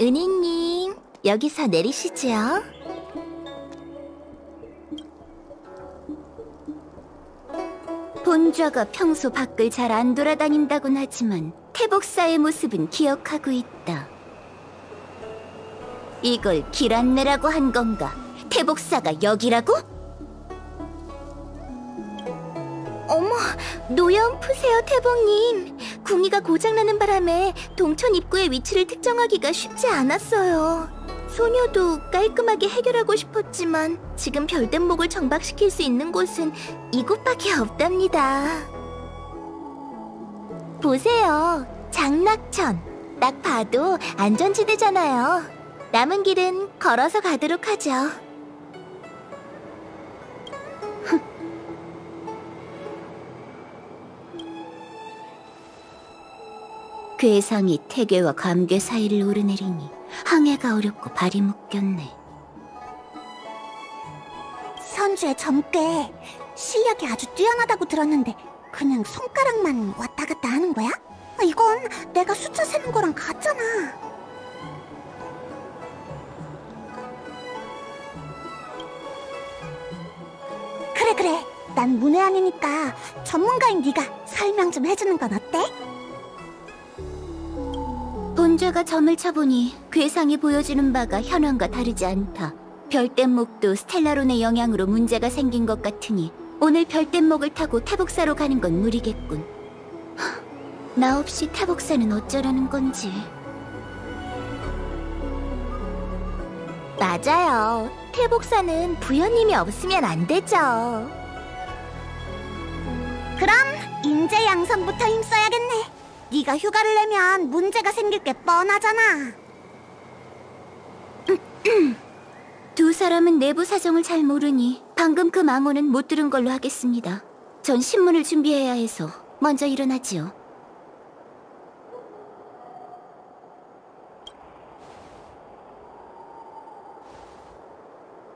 은희님, 여기서 내리시지요. 본좌가 평소 밖을 잘 안 돌아다닌다곤 하지만 태복사의 모습은 기억하고 있다. 이걸 길 안내라고 한 건가? 태복사가 여기라고? 어머, 노여움 푸세요, 태복님. 궁이가 고장나는 바람에 동천 입구의 위치를 특정하기가 쉽지 않았어요. 소녀도 깔끔하게 해결하고 싶었지만 지금 별대목을 정박시킬 수 있는 곳은 이곳밖에 없답니다. 보세요, 장락천. 딱 봐도 안전지대잖아요. 남은 길은 걸어서 가도록 하죠. 괴상이 태괴와 감괴 사이를 오르내리니 항해가 어렵고 발이 묶였네. 선주의 점괘, 실력이 아주 뛰어나다고 들었는데 그냥 손가락만 왔다 갔다 하는 거야? 이건 내가 숫자 세는 거랑 같잖아. 그래. 난 문외한이니까 전문가인 네가 설명 좀 해주는 건 어때? 본좌가 점을 쳐보니 괴상이 보여주는 바가 현황과 다르지 않다. 별대목도 스텔라론의 영향으로 문제가 생긴 것 같으니 오늘 별대목을 타고 태복사로 가는 건 무리겠군. 나 없이 태복사는 어쩌라는 건지. 맞아요. 태복사는 부여님이 없으면 안 되죠. 그럼 인재 양성부터 힘써야겠네. 네가 휴가를 내면 문제가 생길 게 뻔하잖아. 두 사람은 내부 사정을 잘 모르니 방금 그 망언은 못 들은 걸로 하겠습니다. 전 신문을 준비해야 해서 먼저 일어나지요.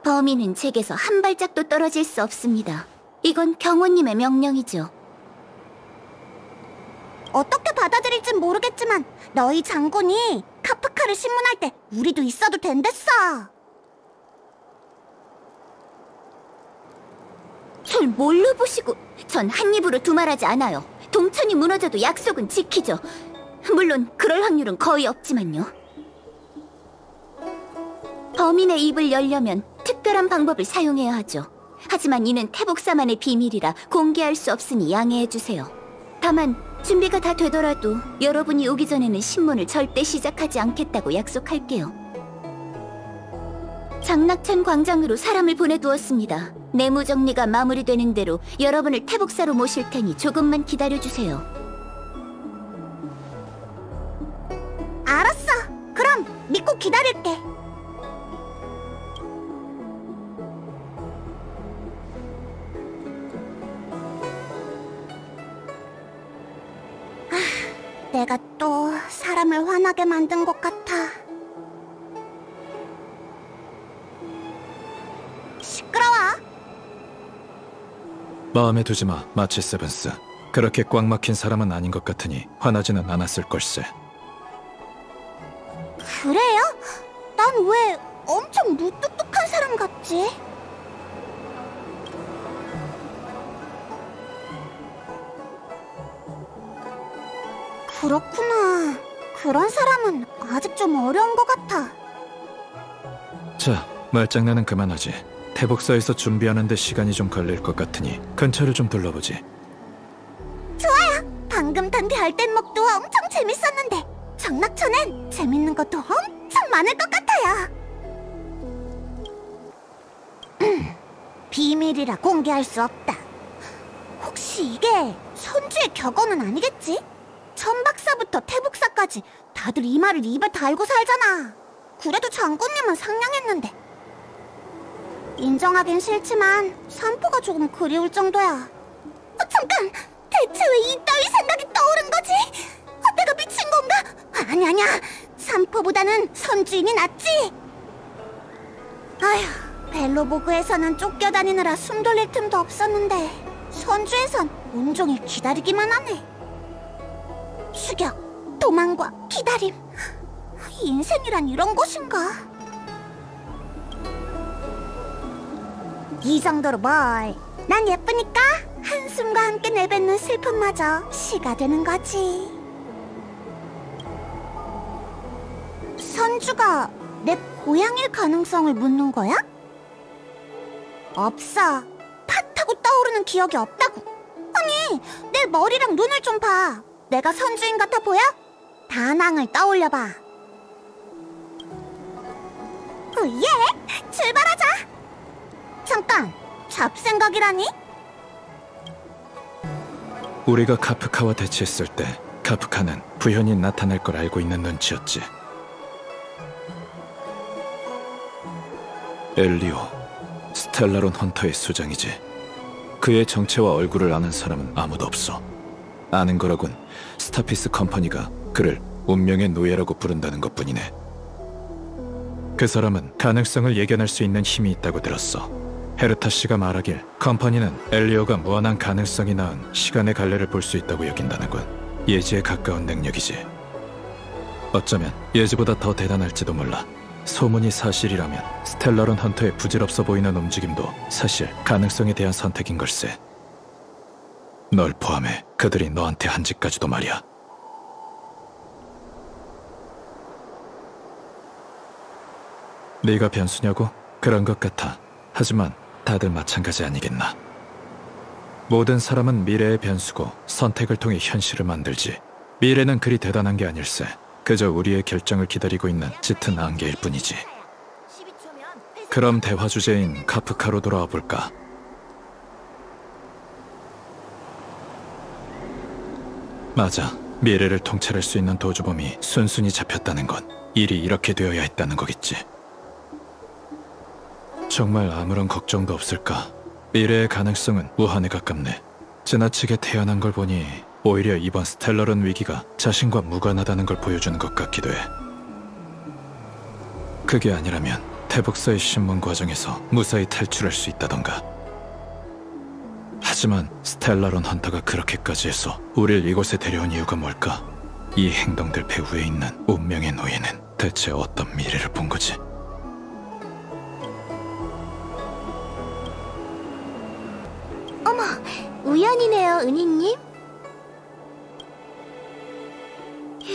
범인은 제게서 한 발짝도 떨어질 수 없습니다. 이건 경호님의 명령이죠. 어떻게 받아들일진 모르겠지만 너희 장군이 카프카를 신문할 때 우리도 있어도 된댔어. 절 뭘로 보시고. 전 한 입으로 두말하지 않아요. 동천이 무너져도 약속은 지키죠. 물론 그럴 확률은 거의 없지만요. 범인의 입을 열려면 특별한 방법을 사용해야 하죠. 하지만 이는 태복사만의 비밀이라 공개할 수 없으니 양해해주세요. 다만 준비가 다 되더라도 여러분이 오기 전에는 신문을 절대 시작하지 않겠다고 약속할게요. 장락천 광장으로 사람을 보내두었습니다. 내무 정리가 마무리되는 대로 여러분을 태복사로 모실 테니 조금만 기다려주세요. 알았어. 그럼 믿고 기다릴게. 내가 또 사람을 화나게 만든 것 같아. 시끄러워. 마음에 두지 마, 마치 세븐스. 그렇게 꽉 막힌 사람은 아닌 것 같으니 화나지는 않았을 걸세. 그래요? 난 왜 엄청 무뚝뚝한 사람 같지? 그렇구나. 그런 사람은 아직 좀 어려운 것 같아. 자, 말장난은 그만하지. 태복사에서 준비하는데 시간이 좀 걸릴 것 같으니 근처를 좀 둘러보지. 좋아요. 방금 탄 별댄목도 엄청 재밌었는데 장락천엔 재밌는 것도 엄청 많을 것 같아요. 비밀이라 공개할 수 없다. 혹시 이게 선주의 격언은 아니겠지? 천박사부터 태복사까지 다들 이 말을 입에 달고 살잖아. 그래도 장군님은 상냥했는데. 인정하긴 싫지만 산포가 조금 그리울 정도야. 잠깐! 대체 왜 이따위 생각이 떠오른 거지? 내가 미친 건가? 아니야. 산포보다는 선주인이 낫지. 아휴, 벨로보그에서는 쫓겨다니느라 숨 돌릴 틈도 없었는데 선주에선 온종일 기다리기만 하네. 추격, 도망과 기다림. 인생이란 이런 것인가? 이 정도로 뭘? 난 예쁘니까 한숨과 함께 내뱉는 슬픔마저 시가 되는 거지. 선주가 내 고향일 가능성을 묻는 거야? 없어. 팟하고 떠오르는 기억이 없다고. 아니, 내 머리랑 눈을 좀 봐. 내가 선주인 같아 보여? 다낭을 떠올려봐. 예! 출발하자! 잠깐, 잡생각이라니? 우리가 카프카와 대치했을 때 카프카는 부현이 나타날 걸 알고 있는 눈치였지. 엘리오, 스텔라론 헌터의 수장이지. 그의 정체와 얼굴을 아는 사람은 아무도 없어. 아는 거라곤 스타피스 컴퍼니가 그를 운명의 노예라고 부른다는 것뿐이네. 그 사람은 가능성을 예견할 수 있는 힘이 있다고 들었어. 헤르타 씨가 말하길 컴퍼니는 엘리오가 무한한 가능성이 낳은 시간의 갈래를 볼 수 있다고 여긴다는군. 예지에 가까운 능력이지. 어쩌면 예지보다 더 대단할지도 몰라. 소문이 사실이라면 스텔라론 헌터의 부질없어 보이는 움직임도 사실 가능성에 대한 선택인 걸세. 널 포함해 그들이 너한테 한 짓까지도 말이야. 네가 변수냐고? 그런 것 같아. 하지만 다들 마찬가지 아니겠나. 모든 사람은 미래의 변수고 선택을 통해 현실을 만들지. 미래는 그리 대단한 게 아닐세. 그저 우리의 결정을 기다리고 있는 짙은 안개일 뿐이지. 그럼 대화 주제인 카프카로 돌아와 볼까? 맞아. 미래를 통찰할 수 있는 도주범이 순순히 잡혔다는 건 일이 이렇게 되어야 했다는 거겠지. 정말 아무런 걱정도 없을까? 미래의 가능성은 무한에 가깝네. 지나치게 태연한 걸 보니 오히려 이번 스텔라론 위기가 자신과 무관하다는 걸 보여주는 것 같기도 해. 그게 아니라면 태북서의 신문 과정에서 무사히 탈출할 수 있다던가. 하지만 스텔라론 헌터가 그렇게까지 해서 우릴 이곳에 데려온 이유가 뭘까? 이 행동들 배후에 있는 운명의 노예는 대체 어떤 미래를 본 거지? 어머, 우연이네요, 은희님. 휴,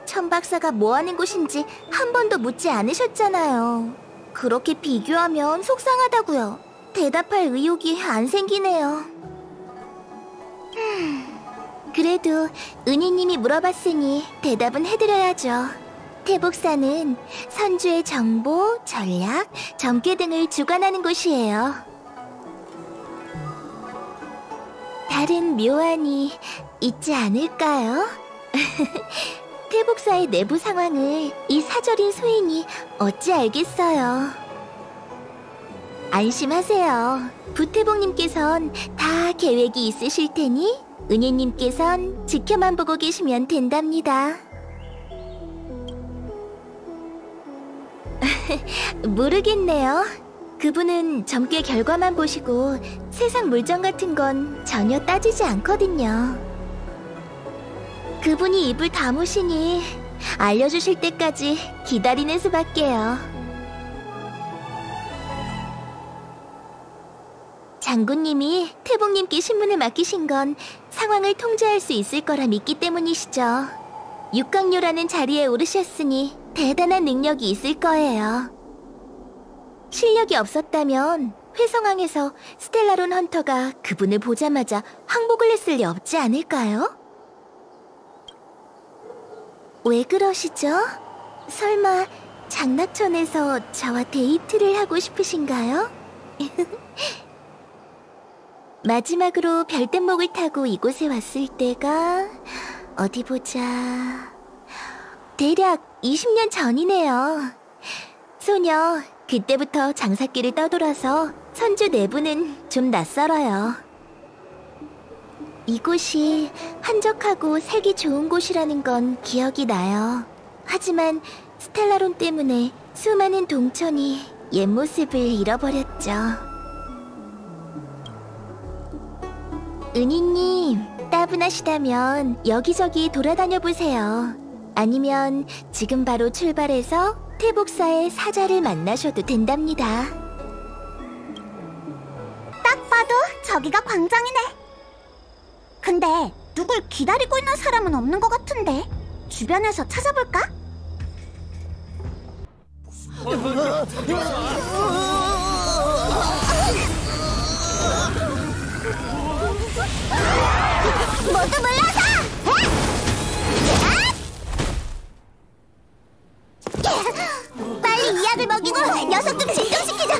천 박사가 뭐 하는 곳인지 한 번도 묻지 않으셨잖아요. 그렇게 비교하면 속상하다고요. 대답할 의욕이 안 생기네요. 그래도 은희님이 물어봤으니 대답은 해드려야죠. 태복사는 선주의 정보, 전략, 점괘 등을 주관하는 곳이에요. 다른 묘안이 있지 않을까요? 태복사의 내부 상황을 이 사절인 소인이 어찌 알겠어요. 안심하세요. 부태복님께선 다 계획이 있으실 테니 은희님께선 지켜만 보고 계시면 된답니다. 모르겠네요. 그분은 점괘 결과만 보시고 세상 물정 같은 건 전혀 따지지 않거든요. 그분이 입을 다무시니 알려주실 때까지 기다리는 수밖에요. 장군님이 태복님께 신문을 맡기신 건 상황을 통제할 수 있을 거라 믿기 때문이시죠. 육강료라는 자리에 오르셨으니 대단한 능력이 있을 거예요. 실력이 없었다면 회성항에서 스텔라론 헌터가 그분을 보자마자 항복을 했을 리 없지 않을까요? 왜 그러시죠? 설마 장락천에서 저와 데이트를 하고 싶으신가요? 마지막으로 별대목을 타고 이곳에 왔을 때가 어디 보자... 대략 20년 전이네요. 소녀, 그때부터 장사길을 떠돌아서 선주 내부는 좀 낯설어요. 이곳이 한적하고 살기 좋은 곳이라는 건 기억이 나요. 하지만 스텔라론 때문에 수많은 동천이 옛 모습을 잃어버렸죠. 은희님, 따분하시다면 여기저기 돌아다녀 보세요. 아니면 지금 바로 출발해서 태복사의 사자를 만나셔도 된답니다. 딱 봐도 저기가 광장이네. 근데 누굴 기다리고 있는 사람은 없는 것 같은데? 주변에서 찾아볼까? 모두 물러서! 빨리 이약을 먹이고 녀석 좀 진정시키자!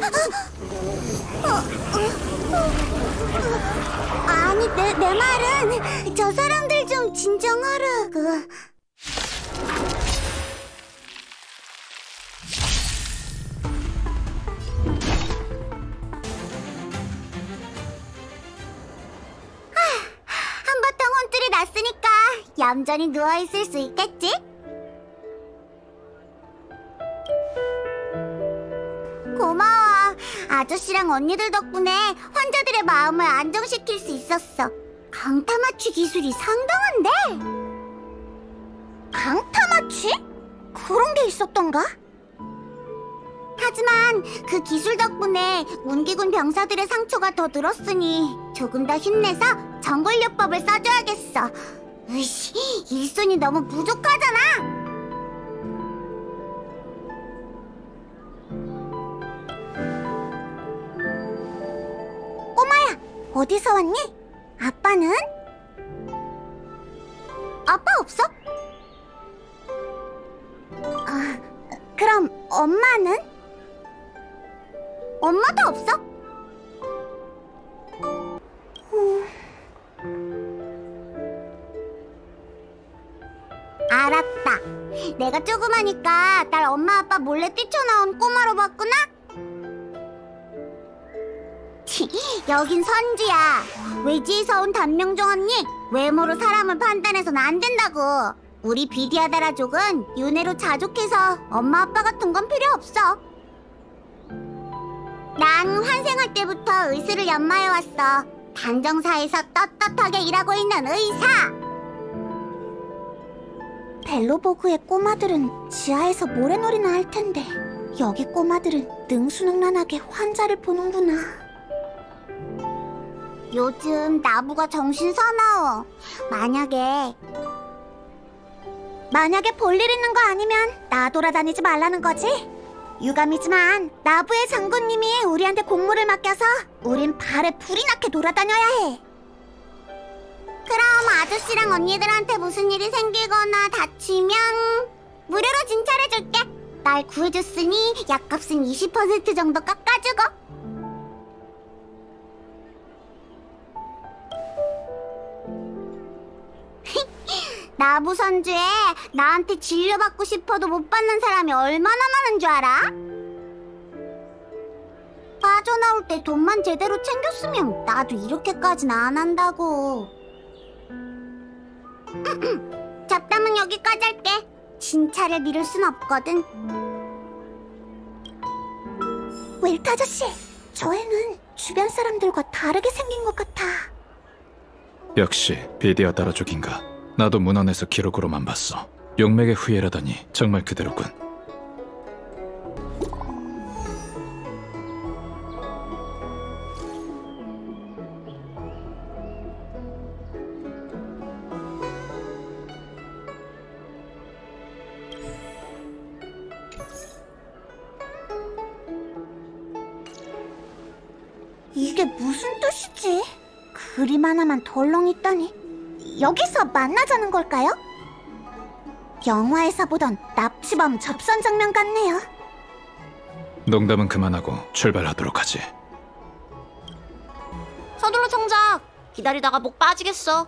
아니, 내 말은 저 사람들 좀 진정하라고. 한바탕 혼쭐이 났으니까 얌전히 누워있을 수 있겠지? 고마워. 아저씨랑 언니들 덕분에 환자들의 마음을 안정시킬 수 있었어. 강타마취 기술이 상당한데? 강타마취? 그런 게 있었던가? 하지만 그 기술 덕분에 문기군 병사들의 상처가 더 늘었으니 조금 더 힘내서 정골요법을 써줘야겠어. 으이씨, 일손이 너무 부족하잖아. 꼬마야, 어디서 왔니? 아빠는? 아빠 없어? 아, 그럼 엄마는? 엄마도 없어? 알았다. 내가 조그마니까 날 엄마 아빠 몰래 뛰쳐나온 꼬마로 봤구나? 여긴 선지야. 외지에서 온 단명종 언니. 외모로 사람을 판단해선 안 된다고. 우리 비디아다라족은 윤회로 자족해서 엄마 아빠 같은 건 필요 없어. 난 환생할 때부터 의술을 연마해왔어. 단정사에서 떳떳하게 일하고 있는 의사. 벨로보그의 꼬마들은 지하에서 모래놀이나 할 텐데 여기 꼬마들은 능수능란하게 환자를 보는구나. 요즘 나부가 정신 사나워. 만약에 볼일 있는 거 아니면 나 돌아다니지 말라는 거지? 유감이지만 나부의 장군님이 우리한테 공무를 맡겨서 우린 발에 불이 나게 돌아다녀야 해. 그럼 아저씨랑 언니들한테 무슨 일이 생기거나 다치면 무료로 진찰해줄게. 날 구해줬으니 약값은 20% 정도 깎아주고. 나부 선주에 나한테 진료받고 싶어도 못 받는 사람이 얼마나 많은 줄 알아? 빠져나올 때 돈만 제대로 챙겼으면 나도 이렇게까지는 안 한다고. 잡담은 여기까지 할게. 진찰을 미룰 순 없거든. 웰트 아저씨, 저 애는 주변 사람들과 다르게 생긴 것 같아. 역시 비디아다라족인가. 나도 문헌에서 기록으로만 봤어. 용맥의 후예라더니 정말 그대로군. 이게 무슨 뜻이지? 그림 하나만 덜렁 있다니. 여기서 만나자는 걸까요? 영화에서 보던 납치범 접선 장면 같네요. 농담은 그만하고 출발하도록 하지. 서둘러 청작. 기다리다가 목 빠지겠어.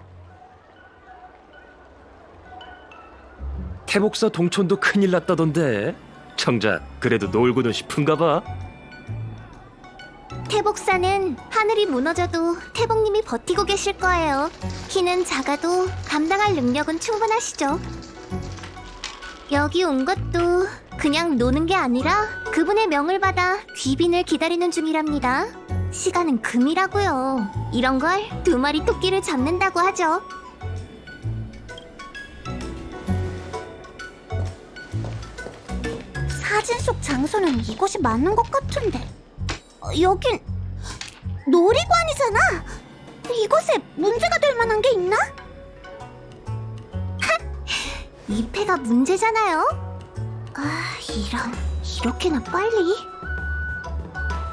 태복사 동촌도 큰일 났다던데. 청작, 그래도 놀고는 싶은가 봐. 태복사는 하늘이 무너져도 태복님이 버티고 계실 거예요. 키는 작아도 감당할 능력은 충분하시죠. 여기 온 것도 그냥 노는 게 아니라 그분의 명을 받아 귀빈을 기다리는 중이랍니다. 시간은 금이라고요. 이런 걸 2마리 토끼를 잡는다고 하죠. 사진 속 장소는 이곳이 맞는 것 같은데. 여긴 놀이관이잖아. 이곳에 문제가 될 만한 게 있나? 이 패가 문제잖아요. 이렇게나 빨리.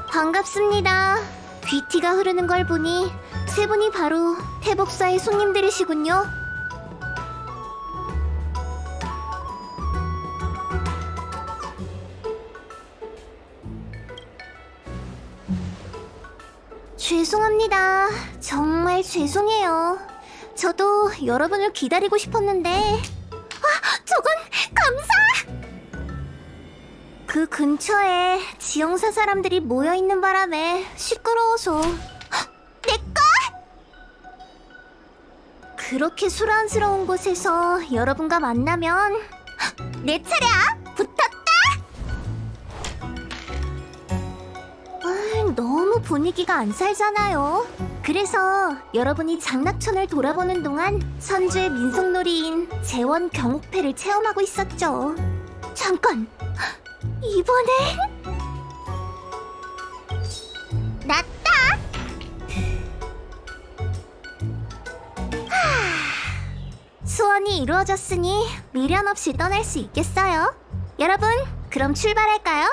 반갑습니다. 귀티가 흐르는 걸 보니 세 분이 바로 태복사의 손님들이시군요. 죄송합니다. 정말 죄송해요. 저도 여러분을 기다리고 싶었는데. 저건 감사! 그 근처에 지형사 사람들이 모여있는 바람에 시끄러워서. 내꺼! 그렇게 소란스러운 곳에서 여러분과 만나면 내 차례야! 붙었다! 너무 분위기가 안 살잖아요. 그래서 여러분이 장락천을 돌아보는 동안 선주의 민속놀이인 재원 경옥패를 체험하고 있었죠. 잠깐! 이번엔 났다! 소원이 이루어졌으니 미련 없이 떠날 수 있겠어요. 여러분, 그럼 출발할까요?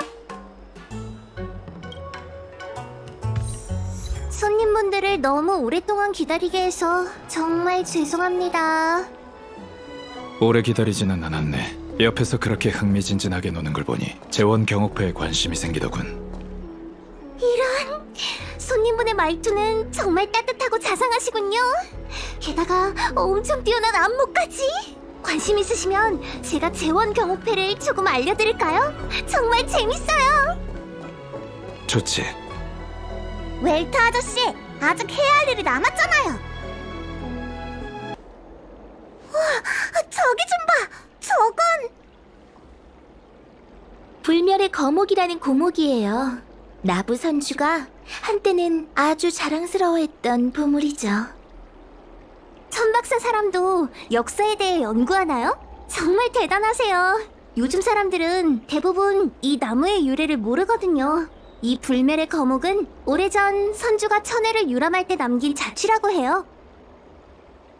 손님분들을 너무 오랫동안 기다리게 해서 정말 죄송합니다. 오래 기다리지는 않았네. 옆에서 그렇게 흥미진진하게 노는 걸 보니 재원 경옥패에 관심이 생기더군. 이런, 손님분의 말투는 정말 따뜻하고 자상하시군요. 게다가 엄청 뛰어난 안무까지. 관심 있으시면 제가 재원 경옥패를 조금 알려드릴까요? 정말 재밌어요. 좋지. 웰터 아저씨, 아직 해야 할 일이 남았잖아요. 저기 좀 봐! 저건... 불멸의 거목이라는 고목이에요. 나부 선주가 한때는 아주 자랑스러워했던 보물이죠. 천박사 사람도 역사에 대해 연구하나요? 정말 대단하세요. 요즘 사람들은 대부분 이 나무의 유래를 모르거든요. 이 불멸의 거목은 오래전 선주가 천혜를 유람할 때 남긴 자취라고 해요.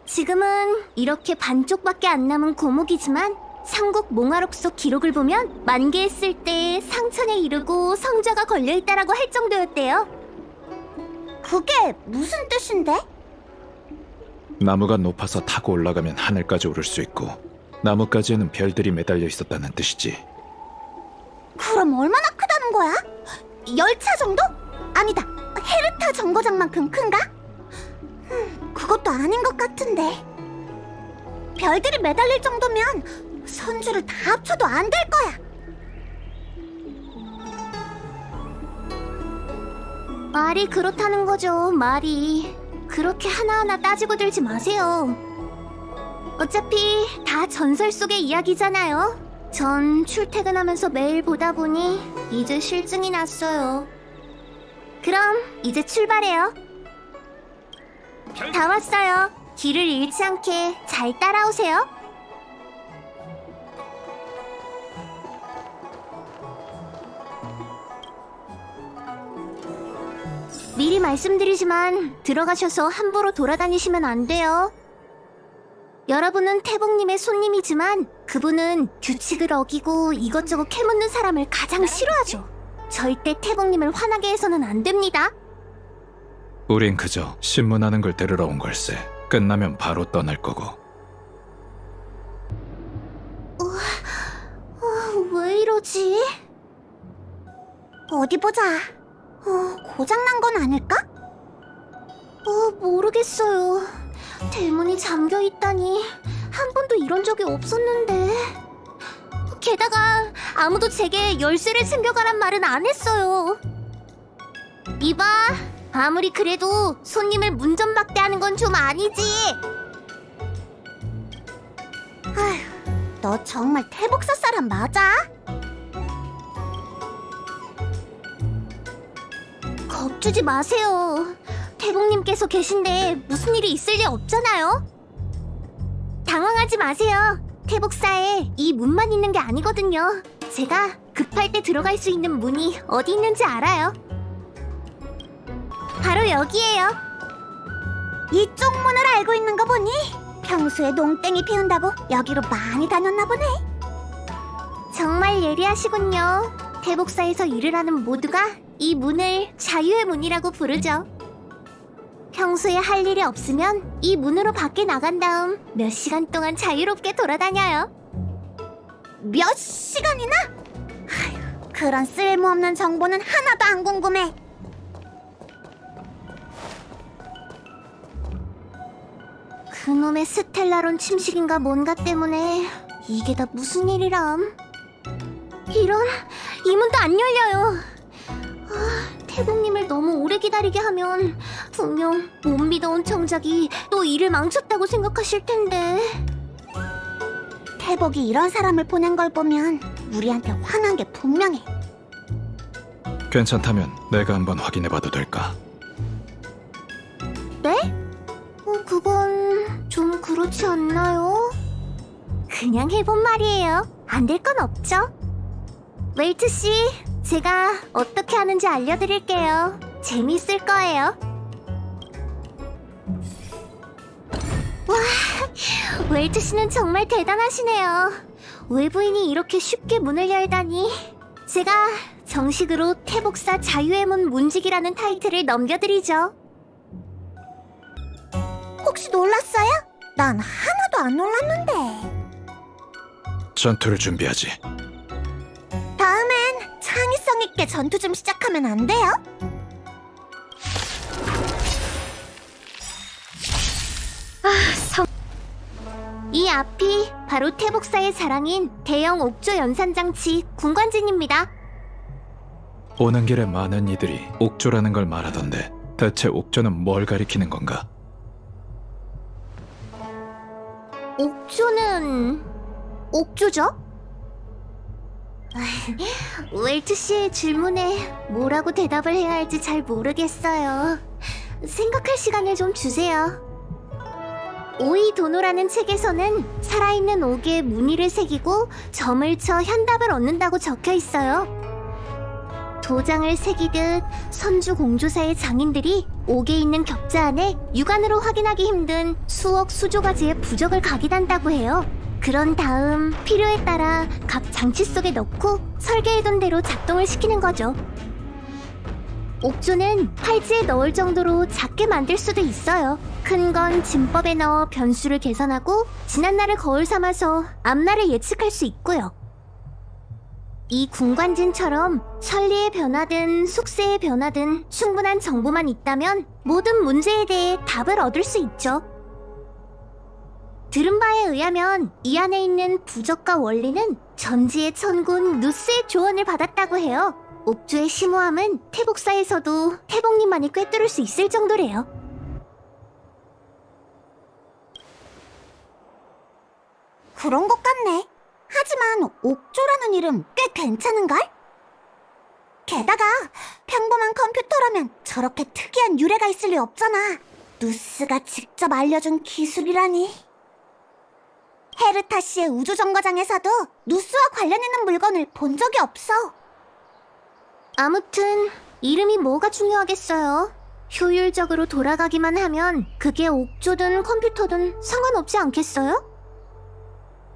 지금은 이렇게 반쪽밖에 안 남은 고목이지만 삼국 몽화록 속 기록을 보면 만개했을 때 상천에 이르고 성자가 걸려있다라고 할 정도였대요. 그게 무슨 뜻인데? 나무가 높아서 타고 올라가면 하늘까지 오를 수 있고 나뭇가지에는 별들이 매달려 있었다는 뜻이지. 그럼 얼마나 크다는 거야? 열차 정도? 아니다, 헤르타 정거장만큼 큰가? 그것도 아닌 것 같은데. 별들이 매달릴 정도면 선주를 다 합쳐도 안 될 거야. 말이 그렇다는 거죠, 말이. 그렇게 하나하나 따지고 들지 마세요. 어차피 다 전설 속의 이야기잖아요. 전 출퇴근하면서 매일 보다 보니 이제 실증이 났어요. 그럼 이제 출발해요. 다 왔어요. 길을 잃지 않게 잘 따라오세요. 미리 말씀드리지만 들어가셔서 함부로 돌아다니시면 안 돼요. 여러분은 태복님의 손님이지만 그분은 규칙을 어기고 이것저것 캐묻는 사람을 가장 싫어하죠. 절대 태복님을 화나게 해서는 안 됩니다. 우린 그저 신문하는 걸 들으러 온 걸세. 끝나면 바로 떠날 거고. 왜 이러지? 어디 보자. 고장난 건 아닐까? 모르겠어요. 대문이 잠겨있다니 한 번도 이런 적이 없었는데. 게다가 아무도 제게 열쇠를 챙겨가란 말은 안 했어요. 이봐, 아무리 그래도 손님을 문전박대하는 건 좀 아니지. 아휴, 너 정말 태복사 사람 맞아? 겁주지 마세요. 태복님께서 계신데 무슨 일이 있을 리 없잖아요. 당황하지 마세요. 태복사에 이 문만 있는 게 아니거든요. 제가 급할 때 들어갈 수 있는 문이 어디 있는지 알아요. 바로 여기예요. 이쪽 문을 알고 있는 거 보니 평소에 농땡이 피운다고 여기로 많이 다녔나 보네. 정말 예리하시군요. 태복사에서 일을 하는 모두가 이 문을 자유의 문이라고 부르죠. 평소에 할 일이 없으면 이 문으로 밖에 나간 다음 몇 시간 동안 자유롭게 돌아다녀요. 몇 시간이나? 아휴, 그런 쓸모없는 정보는 하나도 안 궁금해. 그놈의 스텔라론 침식인가 뭔가 때문에 이게 다 무슨 일이람. 이런, 이 문도 안 열려요. 태국님을 너무 오래 기다리게 하면 분명 못 믿어온 청작이 또 일을 망쳤다고 생각하실 텐데. 태복이 이런 사람을 보낸 걸 보면 우리한테 화난 게 분명해. 괜찮다면 내가 한번 확인해봐도 될까? 네? 그건 좀 그렇지 않나요? 그냥 해본 말이에요. 안 될 건 없죠. 웨이트씨, 제가 어떻게 하는지 알려드릴게요. 재미있을 거예요. 와, 웨이트씨는 정말 대단하시네요. 외부인이 이렇게 쉽게 문을 열다니. 제가 정식으로 태복사 자유의 문 문직이라는 타이틀을 넘겨드리죠. 혹시 놀랐어요? 난 하나도 안 놀랐는데. 전투를 준비하지. 다음엔 창의성 있게 전투 좀 시작하면 안 돼요? 이 앞이 바로 태복사의 자랑인 대형 옥조 연산장치 군관진입니다. 오는 길에 많은 이들이 옥조라는 걸 말하던데 대체 옥조는 뭘 가리키는 건가? 옥조는... 옥조죠? 웰트씨의 질문에 뭐라고 대답을 해야 할지 잘 모르겠어요. 생각할 시간을 좀 주세요. 오이도노라는 책에서는 살아있는 옥에 무늬를 새기고 점을 쳐 현답을 얻는다고 적혀 있어요. 도장을 새기듯 선주 공조사의 장인들이 옥에 있는 격자 안에 육안으로 확인하기 힘든 수억 수조 가지의 부적을 각인한다고 해요. 그런 다음 필요에 따라 각 장치 속에 넣고 설계해둔 대로 작동을 시키는 거죠. 옥조는 팔찌에 넣을 정도로 작게 만들 수도 있어요. 큰 건 진법에 넣어 변수를 계산하고 지난날을 거울 삼아서 앞날을 예측할 수 있고요. 이 군관진처럼 천리의 변화든 속세의 변화든 충분한 정보만 있다면 모든 문제에 대해 답을 얻을 수 있죠. 들은 바에 의하면 이 안에 있는 부적과 원리는 전지의 천군 누스의 조언을 받았다고 해요. 옥조의 심오함은 태복사에서도 태복님만이 꿰뚫을 수 있을 정도래요. 그런 것 같네. 하지만 옥조라는 이름 꽤 괜찮은걸? 게다가 평범한 컴퓨터라면 저렇게 특이한 유래가 있을 리 없잖아. 누스가 직접 알려준 기술이라니. 헤르타시의 우주정거장에서도 누스와 관련 있는 물건을 본 적이 없어. 아무튼 이름이 뭐가 중요하겠어요. 효율적으로 돌아가기만 하면 그게 옥조든 컴퓨터든 상관없지 않겠어요?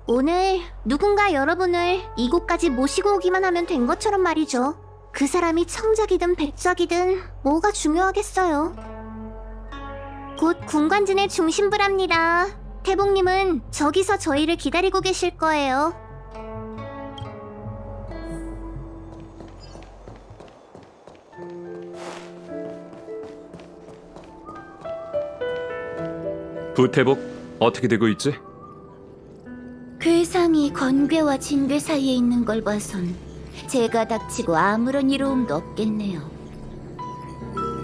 오늘 누군가 여러분을 이곳까지 모시고 오기만 하면 된 것처럼 말이죠. 그 사람이 청작이든 백작이든 뭐가 중요하겠어요. 곧 군관진의 중심부랍니다. 태복님은 저기서 저희를 기다리고 계실 거예요. 부태복 어떻게 되고 있지? 괴상이 건괴와 진괴 사이에 있는 걸 봐선 제가 닥치고 아무런 이로움도 없겠네요.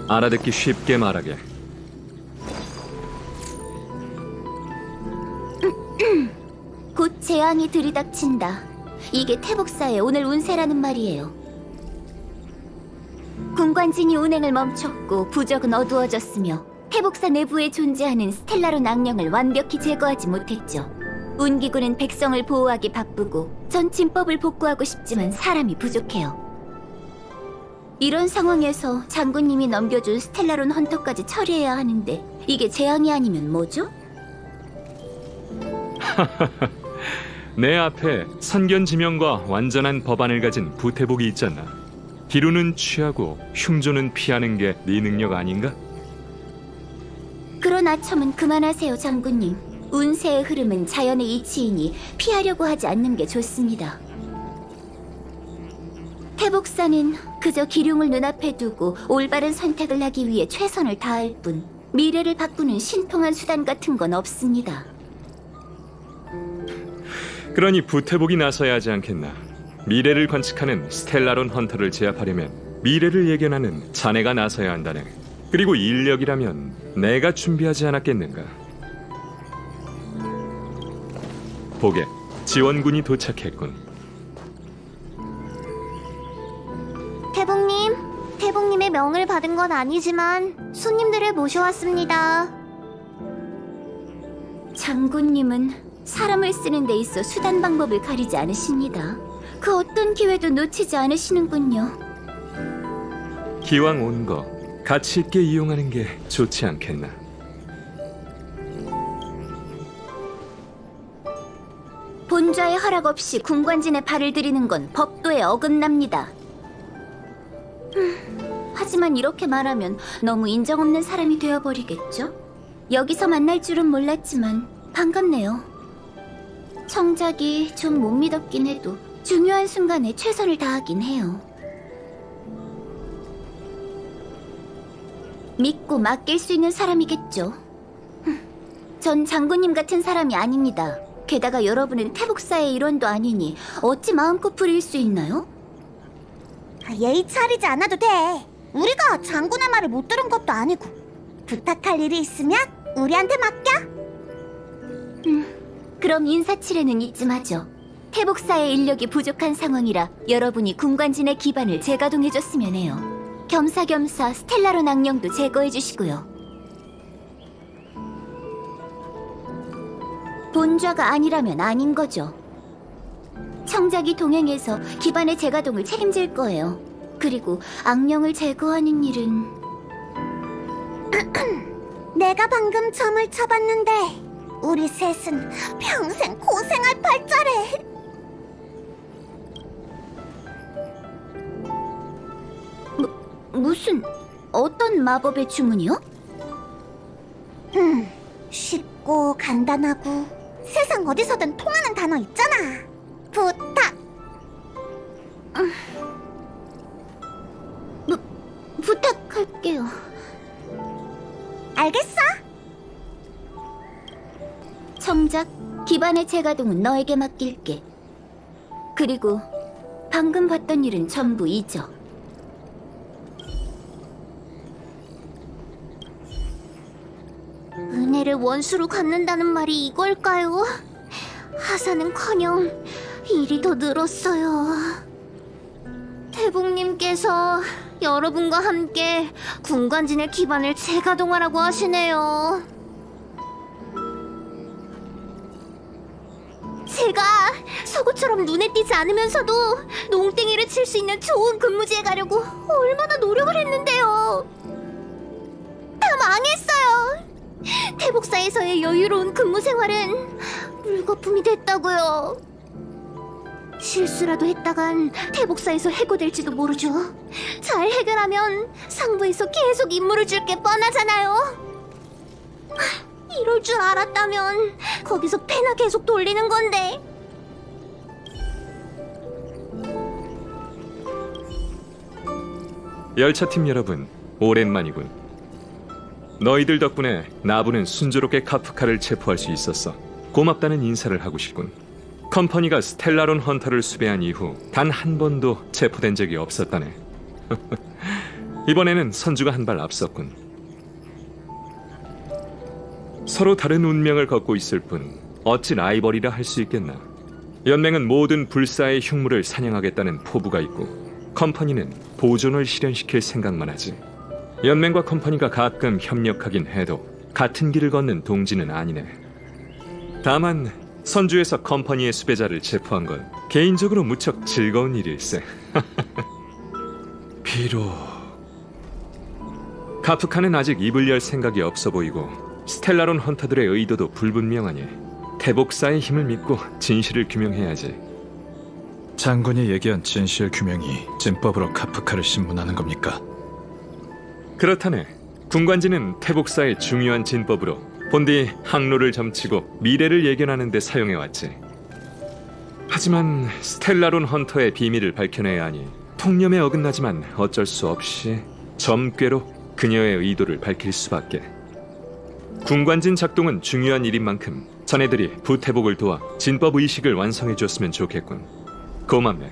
알아듣기 쉽게 말하게. 곧 재앙이 들이닥친다. 이게 태복사의 오늘 운세라는 말이에요. 군관진이 운행을 멈췄고 부적은 어두워졌으며 태복사 내부에 존재하는 스텔라론 악령을 완벽히 제거하지 못했죠. 운기군은 백성을 보호하기 바쁘고 전 진법을 복구하고 싶지만 사람이 부족해요. 이런 상황에서 장군님이 넘겨준 스텔라론 헌터까지 처리해야 하는데 이게 재앙이 아니면 뭐죠? 내 앞에 선견지명과 완전한 법안을 가진 부태복이 있잖아. 기루는 취하고 흉조는 피하는 게 네 능력 아닌가? 그런 아첨은 그만하세요, 장군님. 운세의 흐름은 자연의 이치이니 피하려고 하지 않는 게 좋습니다. 태복사는 그저 기륭을 눈앞에 두고 올바른 선택을 하기 위해 최선을 다할 뿐 미래를 바꾸는 신통한 수단 같은 건 없습니다. 그러니 부태복이 나서야 하지 않겠나. 미래를 관측하는 스텔라론 헌터를 제압하려면 미래를 예견하는 자네가 나서야 한다네. 그리고 인력이라면 내가 준비하지 않았겠는가. 보게, 지원군이 도착했군. 태복님의 명을 받은 건 아니지만 손님들을 모셔왔습니다. 장군님은 사람을 쓰는 데 있어 수단 방법을 가리지 않으십니다. 그 어떤 기회도 놓치지 않으시는군요. 기왕 온 거 가치 있게 이용하는 게 좋지 않겠나. 본좌의 허락 없이 군관진에 발을 들이는 건 법도에 어긋납니다. 하지만 이렇게 말하면 너무 인정 없는 사람이 되어버리겠죠? 여기서 만날 줄은 몰랐지만 반갑네요. 청작이 좀 못 믿었긴 해도 중요한 순간에 최선을 다하긴 해요. 믿고 맡길 수 있는 사람이겠죠. 전 장군님 같은 사람이 아닙니다. 게다가 여러분은 태복사의 일원도 아니니 어찌 마음껏 부릴 수 있나요? 예의 차리지 않아도 돼. 우리가 장군의 말을 못 들은 것도 아니고. 부탁할 일이 있으면 우리한테 맡겨. 그럼 인사치레는 이쯤 하죠. 태복사의 인력이 부족한 상황이라 여러분이 군관진의 기반을 재가동해줬으면 해요. 겸사겸사 스텔라론 악령도 제거해주시고요. 본좌가 아니라면 아닌 거죠. 청작이 동행해서 기반의 재가동을 책임질 거예요. 그리고 악령을 제거하는 일은 내가 방금 점을 쳐봤는데 우리 셋은 평생 고생할 팔자래. 무슨 어떤 마법의 주문이요? 쉽고 간단하고 세상 어디서든 통하는 단어 있잖아. 부탁. 부탁할게요. 알겠어? 청작, 기반의 재가동은 너에게 맡길게. 그리고 방금 봤던 일은 전부 잊어. 은혜를 원수로 갚는다는 말이 이걸까요? 하사는커녕 일이 더 늘었어요. 태복님께서 여러분과 함께 군관진의 기반을 재가동하라고 하시네요. 제가 서구처럼 눈에 띄지 않으면서도 농땡이를 칠 수 있는 좋은 근무지에 가려고 얼마나 노력을 했는데요. 다 망했어요. 태복사에서의 여유로운 근무 생활은 물거품이 됐다고요. 실수라도 했다간 태복사에서 해고될지도 모르죠. 잘 해결하면 상부에서 계속 임무를 줄 게 뻔하잖아요. 이럴 줄 알았다면 거기서 패나 계속 돌리는 건데. 열차팀 여러분, 오랜만이군. 너희들 덕분에 나부는 순조롭게 카프카를 체포할 수 있었어. 고맙다는 인사를 하고 싶군. 컴퍼니가 스텔라론 헌터를 수배한 이후 단 한 번도 체포된 적이 없었다네. 이번에는 선주가 한 발 앞섰군. 서로 다른 운명을 걷고 있을 뿐 어찌 라이벌이라 할 수 있겠나. 연맹은 모든 불사의 흉물을 사냥하겠다는 포부가 있고 컴퍼니는 보존을 실현시킬 생각만 하지. 연맹과 컴퍼니가 가끔 협력하긴 해도 같은 길을 걷는 동지는 아니네. 다만 선주에서 컴퍼니의 수배자를 체포한 건 개인적으로 무척 즐거운 일일세. 비록 카프카는 아직 입을 열 생각이 없어 보이고 스텔라론 헌터들의 의도도 불분명하니 태복사의 힘을 믿고 진실을 규명해야지. 장군이 얘기한 진실 규명이 진법으로 카프카를 신문하는 겁니까? 그렇다네. 군관지는 태복사의 중요한 진법으로 본디 항로를 점치고 미래를 예견하는 데 사용해왔지. 하지만 스텔라론 헌터의 비밀을 밝혀내야 하니 통념에 어긋나지만 어쩔 수 없이 점괘로 그녀의 의도를 밝힐 수밖에. 군관진 작동은 중요한 일인 만큼 자네들이 부태복을 도와 진법 의식을 완성해 줬으면 좋겠군. 고맙네.